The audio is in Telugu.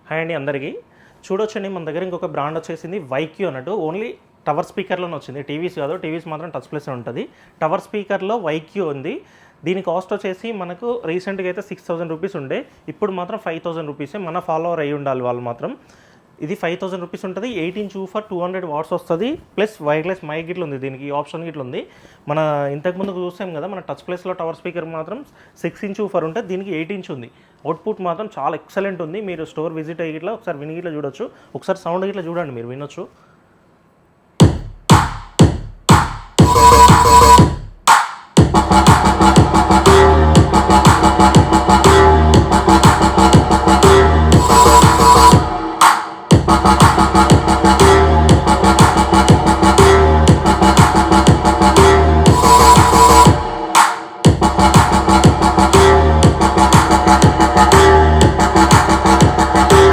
హాయ్ అండి అందరికీ. చూడొచ్చండి మన దగ్గర ఇంకొక బ్రాండ్ వచ్చేసింది వైక్యూ అన్నట్టు. ఓన్లీ టవర్ స్పీకర్లోనే వచ్చింది. టీవీస్ కాదు, టీవీస్ మాత్రం టచ్ ప్లేస్ ఉంటుంది. టవర్ స్పీకర్లో వైక్యూ ఉంది. దీని కాస్ట్ వచ్చేసి మనకు రీసెంట్గా అయితే 6,000 రూపీస్ ఉండే, ఇప్పుడు మాత్రం 5,000 రూపీసే. మన ఫాలోవర్ అయ్యి ఉండాలి వాళ్ళు మాత్రం. ఇది 5,000 రూపీస్ ఉంటుంది. 8" ఊఫర్ 200 వాట్స్ వస్తుంది. ప్లస్ వైర్లెస్ మైక్ గిట్ల ఉంది, దీనికి ఆప్షన్ గిట్ల ఉంది. మన ఇంతకుముందు చూసాం కదా, మన టచ్ ప్లేస్లో టవర్ స్పీకర్ మాత్రం 6" ఊఫర్ ఉంటుంది, దీనికి 8" ఉంది. అవుట్పుట్ మాత్రం చాలా ఎక్సలెంట్ ఉంది. మీరు స్టోర్ విజిట్ అయ్యి ఇట్లా ఒకసారి విని గిట్లా చూడొచ్చు. ఒకసారి సౌండ్ గిట్లా చూడండి, మీరు వినొచ్చు.